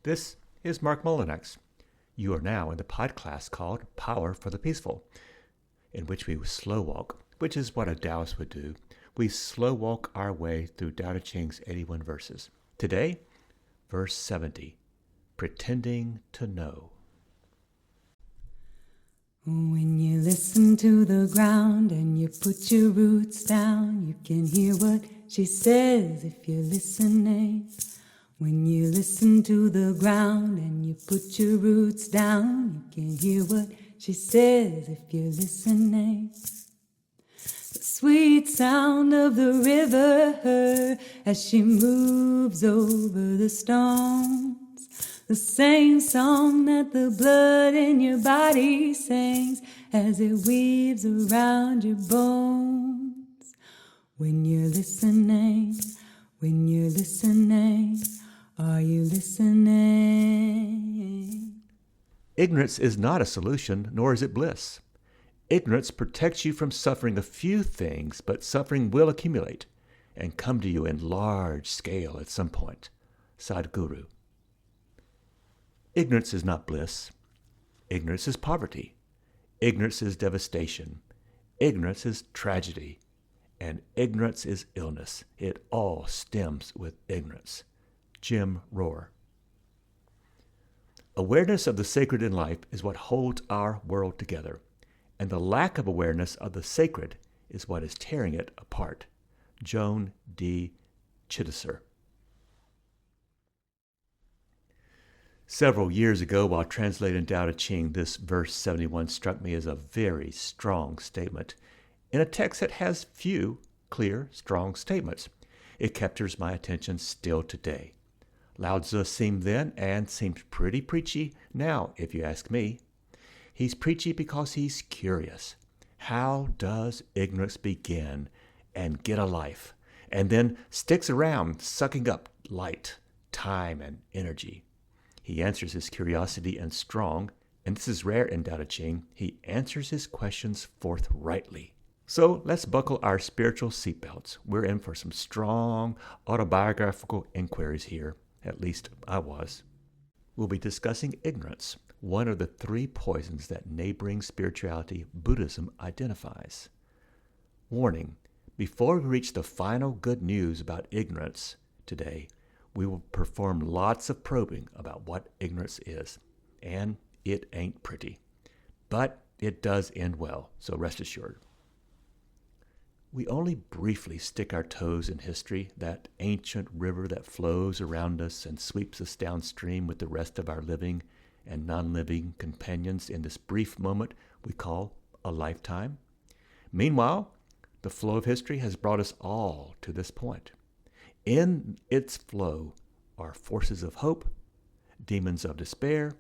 This is Mark Mullinex. You are now in the podcast called Power for the Peaceful, in which we slow walk, which is what a Taoist would do. We slow walk our way through Tao Te Ching's 81 verses. Today, verse 70, pretending to know. When you listen to the ground and you put your roots down, you can hear what she says if you're listening. When you listen to the ground and you put your roots down, you can hear what she says if you're listening. The sweet sound of the river as she moves over the stones. The same song that the blood in your body sings as it weaves around your bones. When you're listening, are you listening? Ignorance is not a solution, nor is it bliss. Ignorance protects you from suffering a few things, but suffering will accumulate and come to you in large scale at some point. Sadhguru. Ignorance is not bliss. Ignorance is poverty. Ignorance is devastation. Ignorance is tragedy. And ignorance is illness. It all stems with ignorance. Jim Rohr. Awareness of the sacred in life is what holds our world together, and the lack of awareness of the sacred is what is tearing it apart. Joan D. Chittiser. Several years ago, while translating Tao Te Ching, this verse 71 struck me as a very strong statement in a text that has few clear, strong statements. It captures my attention still today. Lao Tzu seemed then and seems pretty preachy now, if you ask me. He's preachy because he's curious. How does ignorance begin and get a life, and then sticks around sucking up light, time, and energy? He answers his curiosity and strong, and this is rare in Tao Te Ching, he answers his questions forthrightly. So let's buckle our spiritual seatbelts. We're in for some strong autobiographical inquiries here. At least I was. We'll be discussing ignorance, one of the three poisons that neighboring spirituality Buddhism identifies. Warning, before we reach the final good news about ignorance today, we will perform lots of probing about what ignorance is, and it ain't pretty. But it does end well, so rest assured. We only briefly stick our toes in history, that ancient river that flows around us and sweeps us downstream with the rest of our living and non-living companions in this brief moment we call a lifetime. Meanwhile, the flow of history has brought us all to this point. In its flow are forces of hope, demons of despair,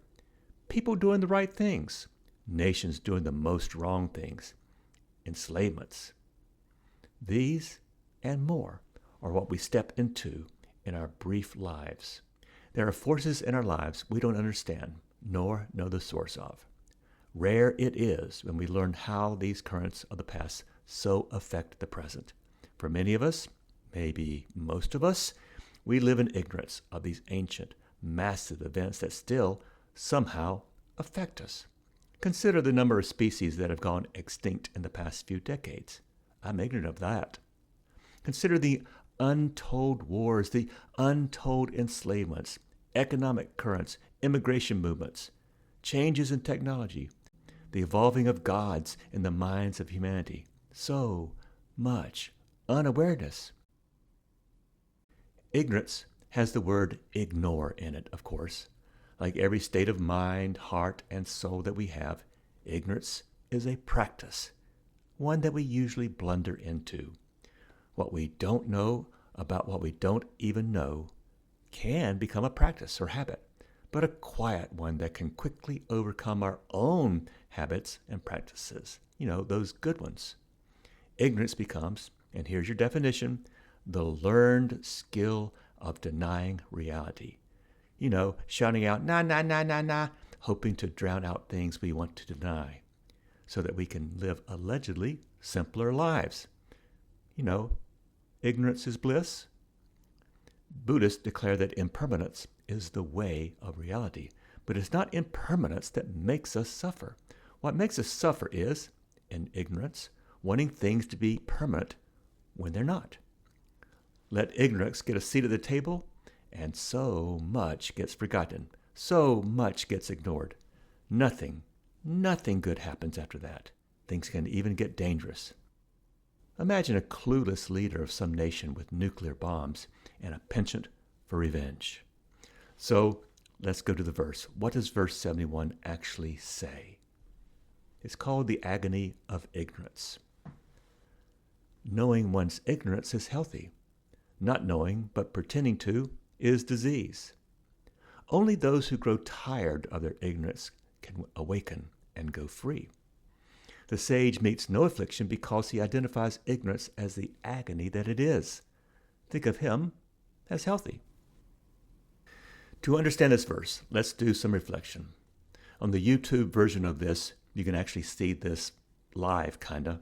people doing the right things, nations doing the most wrong things, enslavements. These and more are what we step into in our brief lives. There are forces in our lives we don't understand nor know the source of. Rare it is when we learn how these currents of the past so affect the present. For many of us, maybe most of us, we live in ignorance of these ancient, massive events that still, somehow, affect us. Consider the number of species that have gone extinct in the past few decades. I'm ignorant of that. Consider the untold wars, the untold enslavements, economic currents, immigration movements, changes in technology, the evolving of gods in the minds of humanity. So much unawareness. Ignorance has the word ignore in it, of course. Like every state of mind, heart, and soul that we have, ignorance is a practice, one that we usually blunder into. What we don't know about what we don't even know can become a practice or habit, but a quiet one that can quickly overcome our own habits and practices. Those good ones. Ignorance becomes, and here's your definition, the learned skill of denying reality. Shouting out, nah, nah, nah, nah, nah, hoping to drown out things we want to deny so that we can live allegedly simpler lives. Ignorance is bliss. Buddhists declare that impermanence is the way of reality, but it's not impermanence that makes us suffer. What makes us suffer is, in ignorance, wanting things to be permanent when they're not. Let ignorance get a seat at the table, and so much gets forgotten, so much gets ignored. Nothing good happens after that. Things can even get dangerous. Imagine a clueless leader of some nation with nuclear bombs and a penchant for revenge. So let's go to the verse. What does verse 71 actually say? It's called the agony of ignorance. Knowing one's ignorance is healthy. Not knowing, but pretending to, is disease. Only those who grow tired of their ignorance can awaken and go free. The sage meets no affliction because he identifies ignorance as the agony that it is. Think of him as healthy. To understand this verse, let's do some reflection. On the YouTube version of this, you can actually see this live, kinda.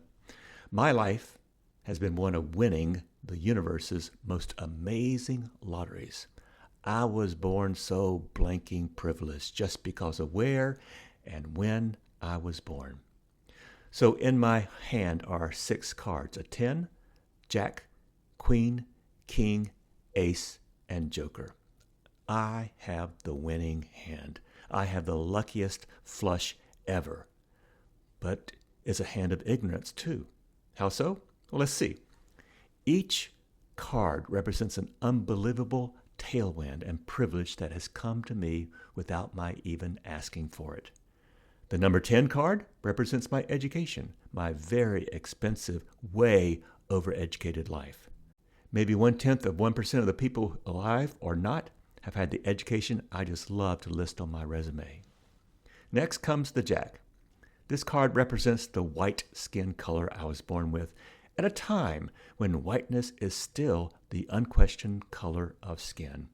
My life has been one of winning the universe's most amazing lotteries. I was born so blanking privileged just because of where and when I was born. So in my hand are 6 cards, a 10, Jack, Queen, King, Ace, and Joker. I have the winning hand. I have the luckiest flush ever. But it's a hand of ignorance too. How so? Well, let's see. Each card represents an unbelievable tailwind and privilege that has come to me without my even asking for it. The number 10 card represents my education, my very expensive, way overeducated life. Maybe 0.1% of the people alive or not have had the education I just love to list on my resume. Next comes the Jack. This card represents the white skin color I was born with at a time when whiteness is still the unquestioned color of skin,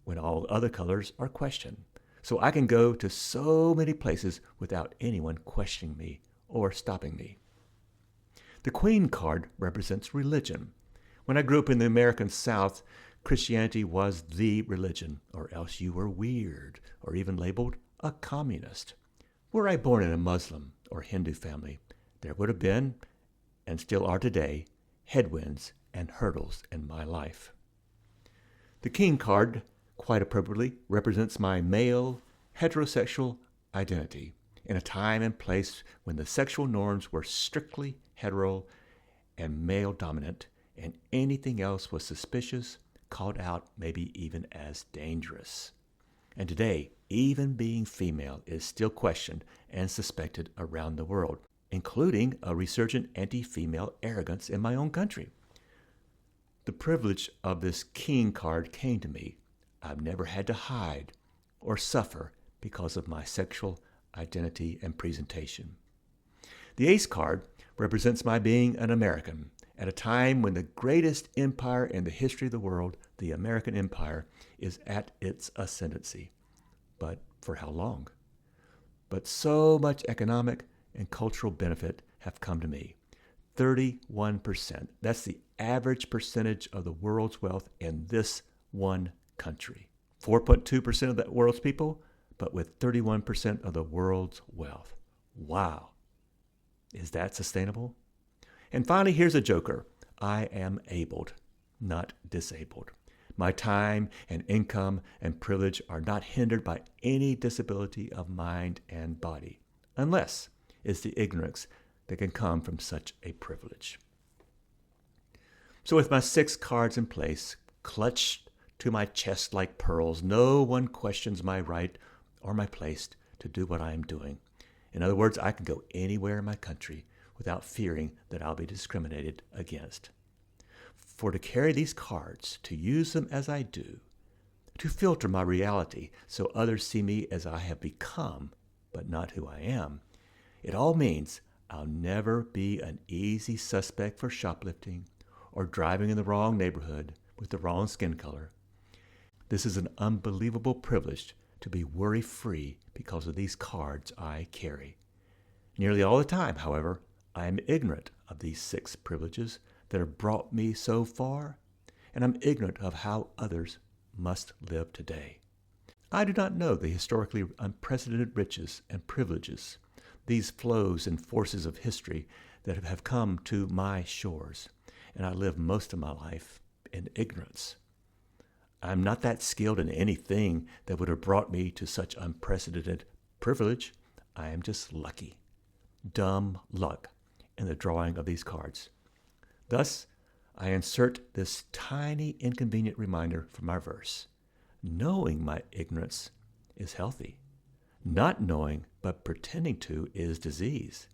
when all other colors are questioned. So I can go to so many places without anyone questioning me or stopping me. The Queen card represents religion. When I grew up in the American South, Christianity was the religion, or else you were weird, or even labeled a communist. Were I born in a Muslim or Hindu family, there would have been, and still are today, headwinds and hurdles in my life. The King card, quite appropriately, represents my male, heterosexual identity in a time and place when the sexual norms were strictly hetero and male dominant, and anything else was suspicious, called out, maybe even as dangerous. And today, even being female is still questioned and suspected around the world, including a resurgent anti-female arrogance in my own country. The privilege of this King card came to me. I've never had to hide or suffer because of my sexual identity and presentation. The Ace card represents my being an American at a time when the greatest empire in the history of the world, the American Empire, is at its ascendancy. But for how long? But so much economic and cultural benefit have come to me. 31%. That's the average percentage of the world's wealth in this one country. 4.2% of the world's people, but with 31% of the world's wealth. Wow. Is that sustainable? And finally, here's a joker. I am abled, not disabled. My time and income and privilege are not hindered by any disability of mind and body, unless it's the ignorance that can come from such a privilege. So with my 6 cards in place, clutched to my chest like pearls, no one questions my right or my place to do what I am doing. In other words, I can go anywhere in my country without fearing that I'll be discriminated against. For to carry these cards, to use them as I do, to filter my reality so others see me as I have become, but not who I am, it all means I'll never be an easy suspect for shoplifting or driving in the wrong neighborhood with the wrong skin color. This is an unbelievable privilege to be worry-free because of these cards I carry. Nearly all the time, however, I am ignorant of these 6 privileges that have brought me so far, and I'm ignorant of how others must live today. I do not know the historically unprecedented riches and privileges, these flows and forces of history that have come to my shores, and I live most of my life in ignorance. I'm not that skilled in anything that would have brought me to such unprecedented privilege. I am just lucky. Dumb luck in the drawing of these cards. Thus, I insert this tiny inconvenient reminder from our verse. Knowing my ignorance is healthy. Not knowing but pretending to is disease,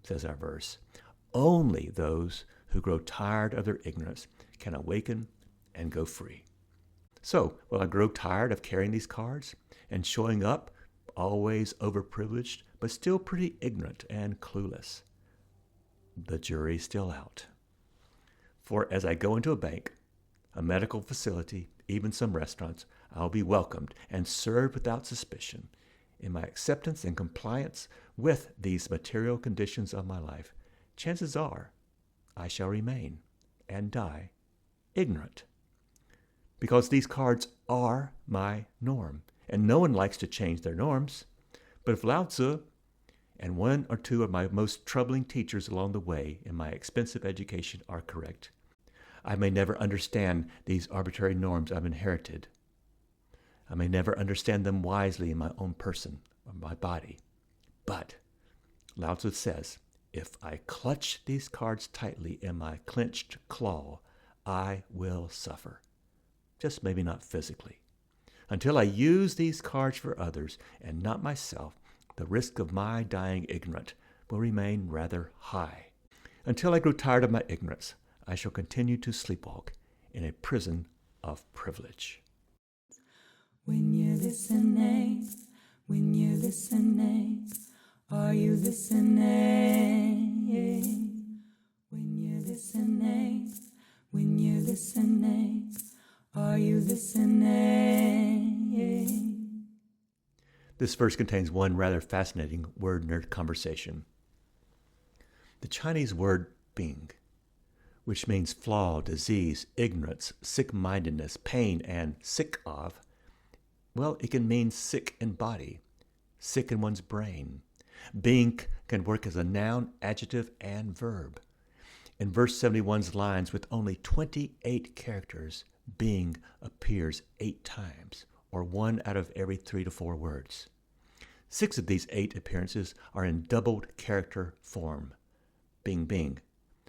says our verse. Only those who grow tired of their ignorance can awaken and go free. So, will I grow tired of carrying these cards and showing up always overprivileged, but still pretty ignorant and clueless? The jury's still out. For as I go into a bank, a medical facility, even some restaurants, I'll be welcomed and served without suspicion. In my acceptance and compliance with these material conditions of my life, chances are I shall remain and die ignorant. Because these cards are my norm, and no one likes to change their norms. But if Lao Tzu and one or two of my most troubling teachers along the way in my expensive education are correct, I may never understand these arbitrary norms I've inherited. I may never understand them wisely in my own person or my body. But Lao Tzu says, if I clutch these cards tightly in my clenched claw, I will suffer. Just maybe not physically. Until I use these cards for others and not myself, the risk of my dying ignorant will remain rather high. Until I grow tired of my ignorance, I shall continue to sleepwalk in a prison of privilege. When you're listening, are you listening? When you're listening, are you listening? This verse contains one rather fascinating word nerd conversation. The Chinese word bing, which means flaw, disease, ignorance, sick-mindedness, pain, and sick of, well, it can mean sick in body, sick in one's brain. Being can work as a noun, adjective, and verb. In verse 71's lines with only 28 characters, being appears 8 times, or 1 out of every 3 to 4 words. 6 of these 8 appearances are in doubled character form, bing, bing,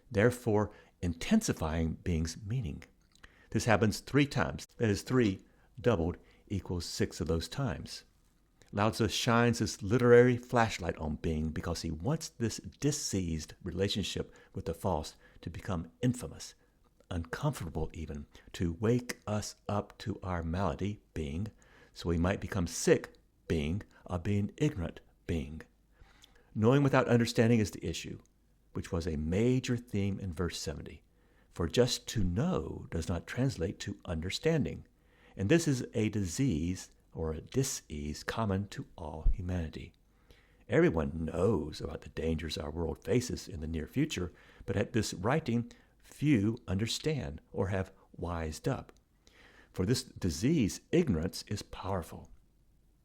therefore intensifying being's meaning. This happens 3 times, that is 3 doubled equals 6 of those times. Lao Tzu shines his literary flashlight on being because he wants this diseased relationship with the false to become infamous, uncomfortable even, to wake us up to our malady, being, so we might become sick, being, of being ignorant, being. Knowing without understanding is the issue, which was a major theme in verse 70. For just to know does not translate to understanding. And this is a disease or a dis-ease common to all humanity. Everyone knows about the dangers our world faces in the near future, but at this writing, few understand or have wised up. For this disease, ignorance is powerful.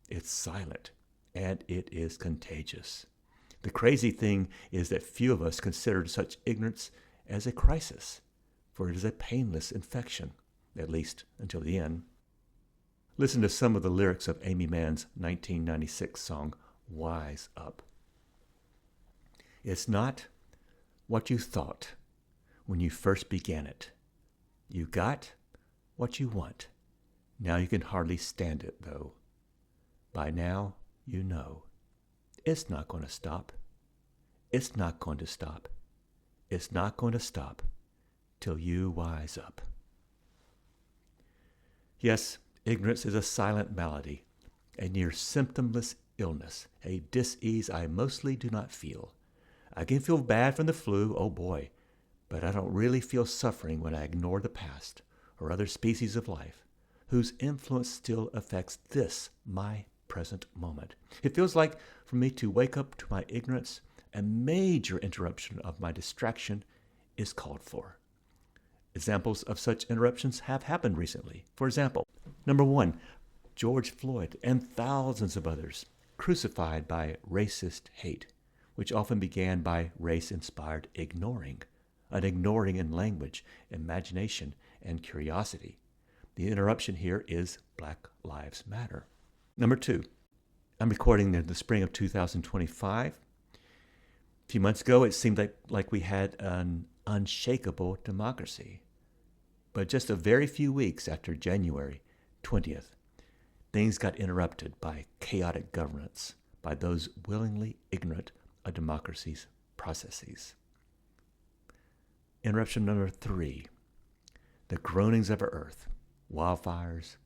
It's silent, and it is contagious. The crazy thing is that few of us consider such ignorance as a crisis, for it is a painless infection, at least until the end. Listen to some of the lyrics of Amy Mann's 1996 song, Wise Up. It's not what you thought when you first began it. You got what you want. Now you can hardly stand it, though. By now, you know. It's not going to stop. It's not going to stop. It's not going to stop till you wise up. Yes, ignorance is a silent malady, a near symptomless illness, a dis-ease I mostly do not feel. I can feel bad from the flu, oh boy, but I don't really feel suffering when I ignore the past or other species of life, whose influence still affects this, my present moment. It feels like for me to wake up to my ignorance, a major interruption of my distraction is called for. Examples of such interruptions have happened recently. For example, Number one, George Floyd and thousands of others crucified by racist hate, which often began by race-inspired ignoring, an ignoring in language, imagination, and curiosity. The interruption here is Black Lives Matter. Number two, I'm recording in the spring of 2025. A few months ago, it seemed like we had an unshakable democracy. But just a very few weeks after January 20th, things got interrupted by chaotic governance, by those willingly ignorant of democracy's processes. Interruption number three, the groanings of our earth, wildfires,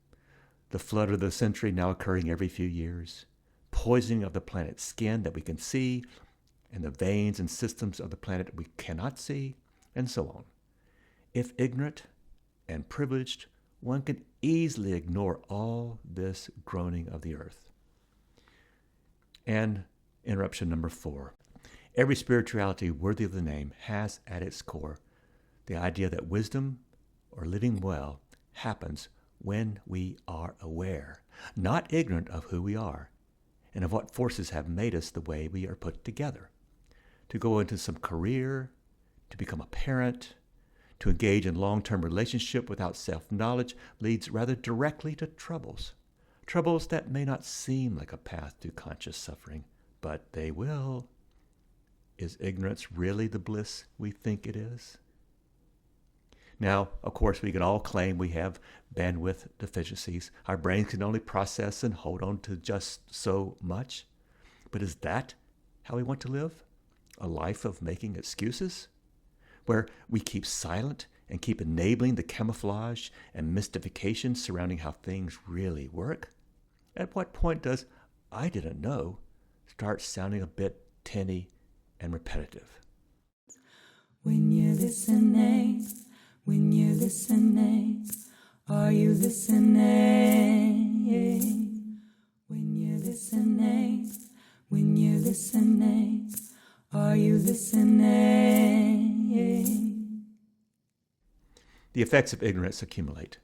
the flood of the century now occurring every few years, poisoning of the planet's skin that we can see, and the veins and systems of the planet we cannot see, and so on. If ignorant and privileged, one can easily ignore all this groaning of the earth. And interruption number four. Every spirituality worthy of the name has at its core the idea that wisdom or living well happens when we are aware, not ignorant of who we are and of what forces have made us the way we are put together. To go into some career, to become a parent, to engage in long-term relationship without self-knowledge leads rather directly to troubles. Troubles that may not seem like a path to conscious suffering, but they will. Is ignorance really the bliss we think it is? Now, of course, we can all claim we have bandwidth deficiencies. Our brains can only process and hold on to just so much. But is that how we want to live? A life of making excuses? Where we keep silent and keep enabling the camouflage and mystification surrounding how things really work? At what point does "I didn't know" start sounding a bit tinny and repetitive? When you're listening, are you listening? When you're listening, are you listening? The effects of ignorance accumulate.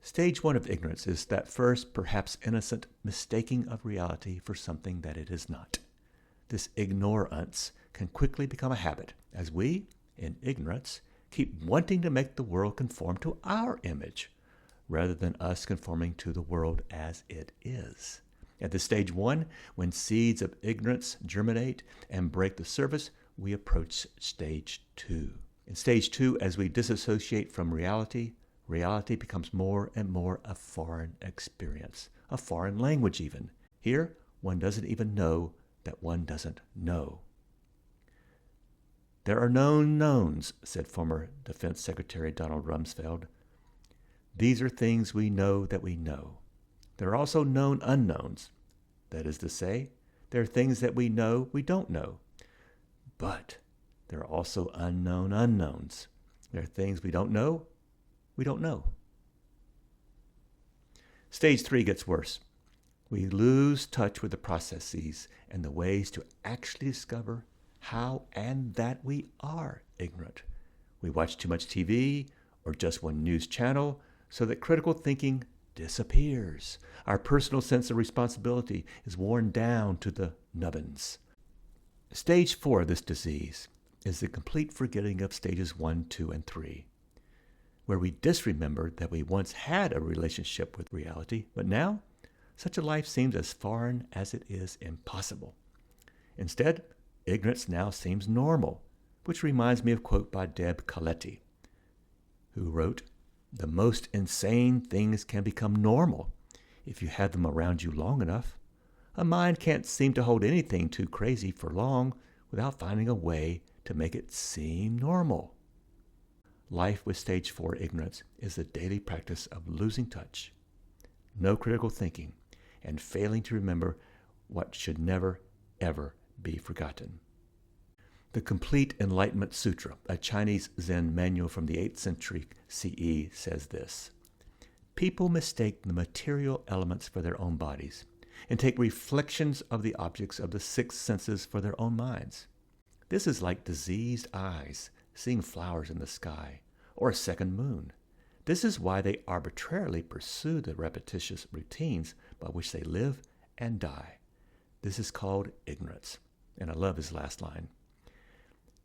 Stage one of ignorance is that first, perhaps innocent, mistaking of reality for something that it is not. This ignorance can quickly become a habit, as we, in ignorance, keep wanting to make the world conform to our image, rather than us conforming to the world as it is. At this stage one, when seeds of ignorance germinate and break the surface, we approach stage two. In stage two, as we disassociate from reality, reality becomes more and more a foreign experience, a foreign language even. Here, one doesn't even know that one doesn't know. There are known knowns, said former Defense Secretary Donald Rumsfeld. These are things we know that we know. There are also known unknowns. That is to say, there are things that we know we don't know. But there are also unknown unknowns. There are things we don't know we don't know. Stage three gets worse. We lose touch with the processes and the ways to actually discover how and that we are ignorant. We watch too much TV or just one news channel so that critical thinking disappears. Our personal sense of responsibility is worn down to the nubbins. Stage four of this disease is the complete forgetting of stages 1, 2, and 3, where we disremember that we once had a relationship with reality, but now such a life seems as foreign as it is impossible. Instead, ignorance now seems normal, which reminds me of a quote by Deb Coletti, who wrote, "The most insane things can become normal if you have them around you long enough. A mind can't seem to hold anything too crazy for long without finding a way to make it seem normal." Life with stage 4 ignorance is the daily practice of losing touch, no critical thinking, and failing to remember what should never, ever be forgotten. The Complete Enlightenment Sutra, a Chinese Zen manual from the 8th century CE, says this: "People mistake the material elements for their own bodies and take reflections of the objects of the 6 senses for their own minds. This is like diseased eyes seeing flowers in the sky or a second moon. This is why they arbitrarily pursue the repetitious routines by which they live and die. This is called ignorance. And I love his last line.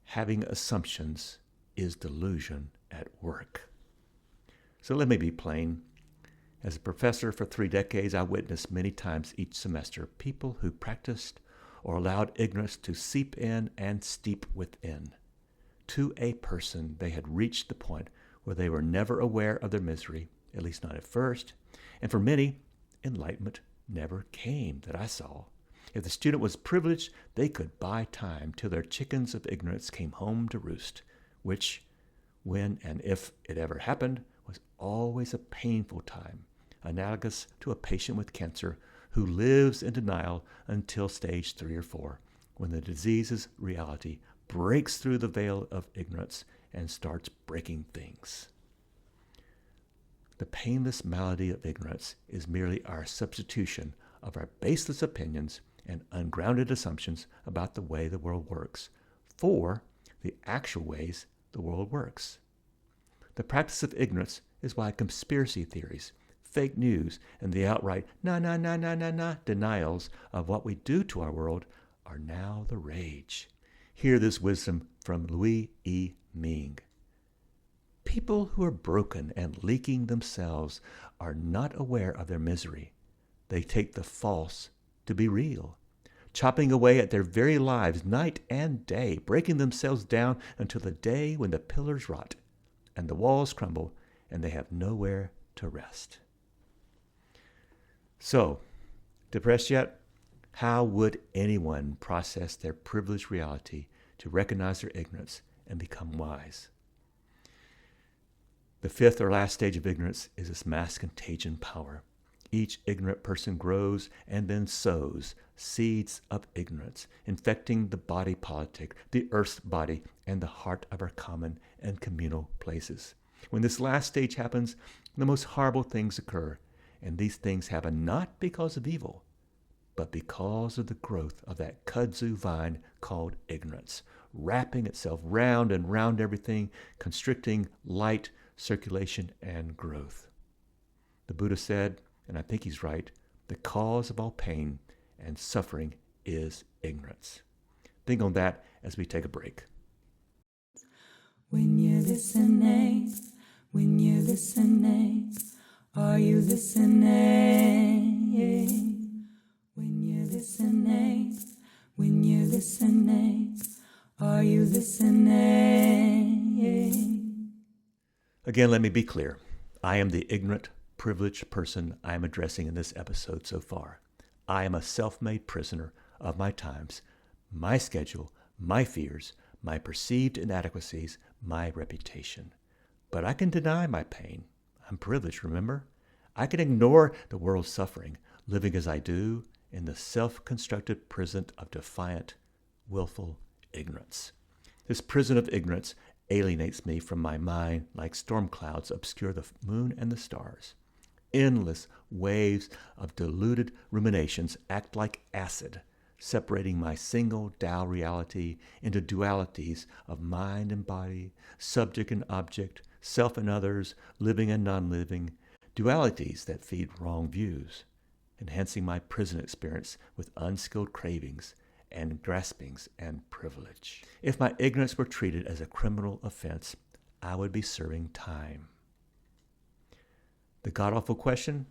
Having assumptions is delusion at work. So let me be plain. As a professor for 3 decades, I witnessed many times each semester people who practiced or allowed ignorance to seep in and steep within. To a person, they had reached the point where they were never aware of their misery, at least not at first, and for many, enlightenment never came that I saw. If the student was privileged, they could buy time till their chickens of ignorance came home to roost, which, when and if it ever happened, was always a painful time, analogous to a patient with cancer who lives in denial until stage 3 or 4, when the disease's reality breaks through the veil of ignorance and starts breaking things. The painless malady of ignorance is merely our substitution of our baseless opinions and ungrounded assumptions about the way the world works for the actual ways the world works. The practice of ignorance is why conspiracy theories, fake news, and the outright denials of what we do to our world are now the rage. Hear this wisdom from Louis E. Ming. People who are broken and leaking themselves are not aware of their misery. They take the false to be real, chopping away at their very lives night and day, breaking themselves down until the day when the pillars rot and the walls crumble and they have nowhere to rest. So, depressed yet? How would anyone process their privileged reality to recognize their ignorance and become wise? The 5th or last stage of ignorance is this mass contagion power. Each ignorant person grows and then sows seeds of ignorance, infecting the body politic, the earth's body, and the heart of our common and communal places. When this last stage happens, the most horrible things occur, and these things happen not because of evil, but because of the growth of that kudzu vine called ignorance, wrapping itself round and round everything, constricting light, circulation, and growth. The Buddha said, and I think he's right, the cause of all pain and suffering is ignorance. Think on that as we take a break. When you're listening, are you listening? When you're listening, are you listening? Again, let me be clear. I am the ignorant, privileged person I am addressing in this episode so far. I am a self-made prisoner of my times, my schedule, my fears, my perceived inadequacies, my reputation. But I can deny my pain. I'm privileged, remember? I can ignore the world's suffering, living as I do in the self-constructed prison of defiant, willful ignorance. This prison of ignorance alienates me from my mind like storm clouds obscure the moon and the stars. Endless waves of diluted ruminations act like acid, separating my single Tao reality into dualities of mind and body, subject and object, self and others, living and non-living, dualities that feed wrong views, enhancing my prison experience with unskilled cravings and graspings and privilege. If my ignorance were treated as a criminal offense, I would be serving time. The god-awful question,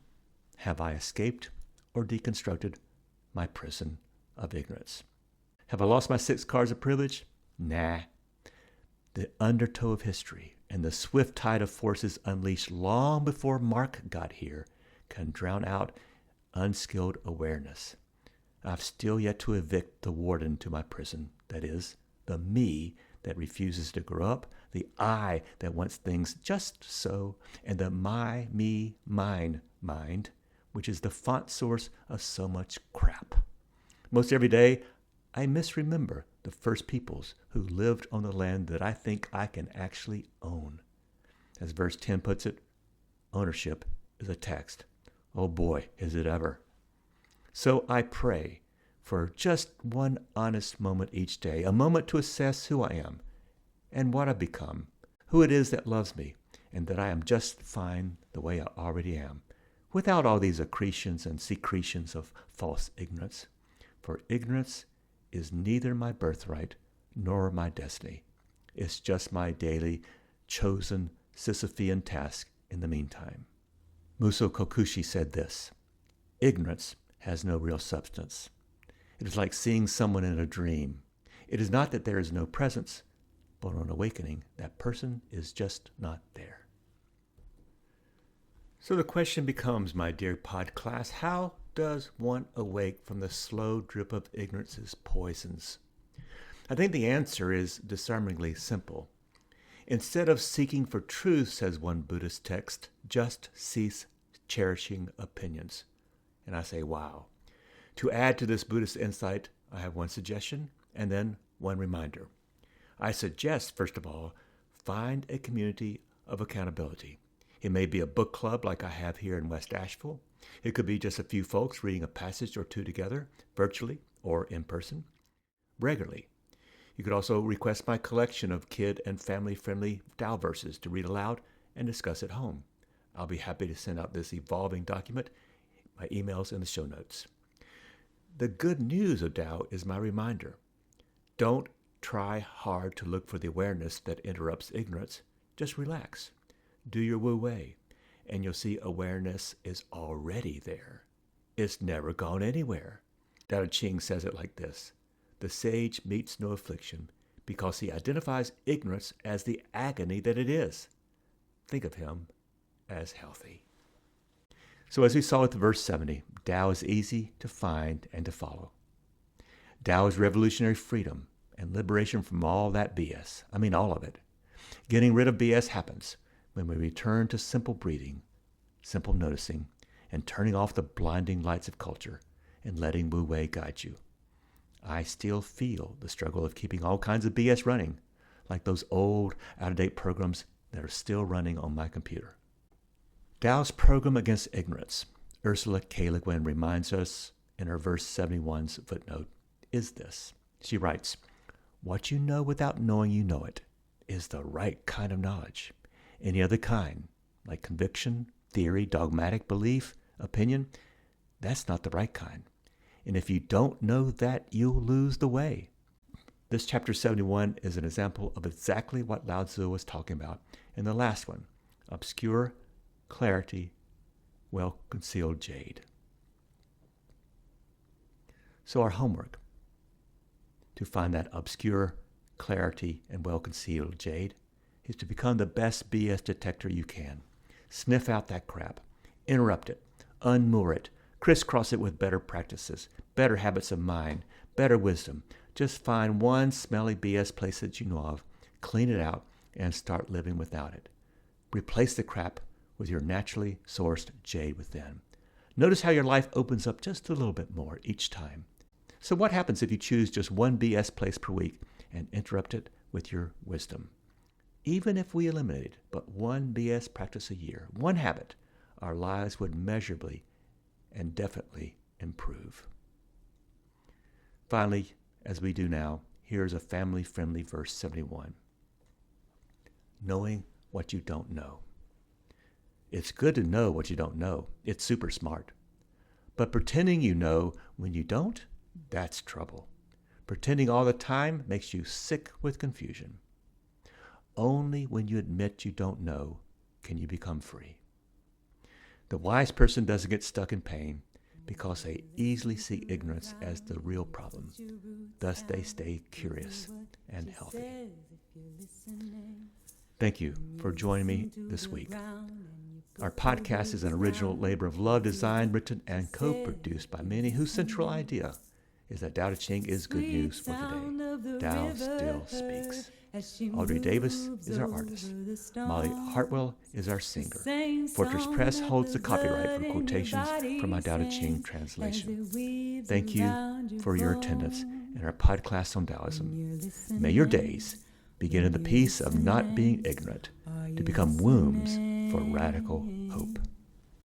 have I escaped or deconstructed my prison of ignorance? Have I lost my 6 cards of privilege? Nah. The undertow of history and the swift tide of forces unleashed long before Mark got here can drown out unskilled awareness. I've still yet to evict the warden to my prison, that is, the me that refuses to grow up, the I that wants things just so, and the my, me, mine mind, which is the font source of so much crap. Most every day, I misremember the first peoples who lived on the land that I think I can actually own. As verse 10 puts it, ownership is a text. Oh boy, is it ever. So I pray for just one honest moment each day, a moment to assess who I am and what I've become, who it is that loves me, and that I am just fine the way I already am, without all these accretions and secretions of false ignorance. For ignorance is neither my birthright nor my destiny. It's just my daily, chosen Sisyphean task in the meantime. Muso Kokushi said this: ignorance has no real substance. It is like seeing someone in a dream. It is not that there is no presence, but on awakening, that person is just not there. So the question becomes, my dear pod class, how does one awake from the slow drip of ignorance's poisons? I think the answer is disarmingly simple. Instead of seeking for truth, says one Buddhist text, just cease cherishing opinions. And I say, wow. To add to this Buddhist insight, I have one suggestion and then one reminder. I suggest, first of all, find a community of accountability. It may be a book club like I have here in West Asheville. It could be just a few folks reading a passage or two together, virtually or in person, regularly. You could also request my collection of kid and family-friendly Tao verses to read aloud and discuss at home. I'll be happy to send out this evolving document. My email's in the show notes. The good news of Tao is my reminder. Don't try hard to look for the awareness that interrupts ignorance. Just relax. Do your Wu Wei, and you'll see awareness is already there. It's never gone anywhere. Tao Te Ching says it like this: the sage meets no affliction because he identifies ignorance as the agony that it is. Think of him as healthy. So as we saw with verse 70, Tao is easy to find and to follow. Tao is revolutionary freedom and liberation from all that BS. I mean, all of it. Getting rid of BS happens when we return to simple breathing, simple noticing, and turning off the blinding lights of culture and letting Wu Wei guide you. I still feel the struggle of keeping all kinds of BS running, like those old, out-of-date programs that are still running on my computer. Tao's program against ignorance, Ursula K. Le Guin reminds us in her verse 71's footnote, is this. She writes, "What you know without knowing you know it is the right kind of knowledge. Any other kind, like conviction, theory, dogmatic belief, opinion, that's not the right kind. And if you don't know that, you'll lose the way." This chapter 71 is an example of exactly what Lao Tzu was talking about in the last one: obscure clarity, well-concealed jade. So our homework to find that obscure clarity and well-concealed jade is to become the best BS detector you can. Sniff out that crap, interrupt it, unmoor it, crisscross it with better practices, better habits of mind, better wisdom. Just find one smelly BS place that you know of, clean it out, and start living without it. Replace the crap with your naturally sourced jade within. Notice how your life opens up just a little bit more each time. So what happens if you choose just one BS place per week and interrupt it with your wisdom? Even if we eliminated but one BS practice a year, one habit, our lives would measurably and definitely improve. Finally, as we do now, here's a family-friendly verse 71. Knowing what you don't know. It's good to know what you don't know. It's super smart. But pretending you know when you don't, that's trouble. Pretending all the time makes you sick with confusion. Only when you admit you don't know can you become free. The wise person doesn't get stuck in pain because they easily see ignorance as the real problem. Thus they stay curious and healthy. Thank you for joining me this week. Our podcast is an original labor of love, designed, written, and co-produced by many whose central idea is that Tao Te Ching is good news for today. Tao still speaks. Audrey Davis is our artist. Molly Hartwell is our singer. Fortress Press holds the copyright for quotations from my Tao Te Ching translation. Thank you for your attendance in our podcast on Taoism. May your days begin in the peace of not being ignorant to become wombs for radical hope.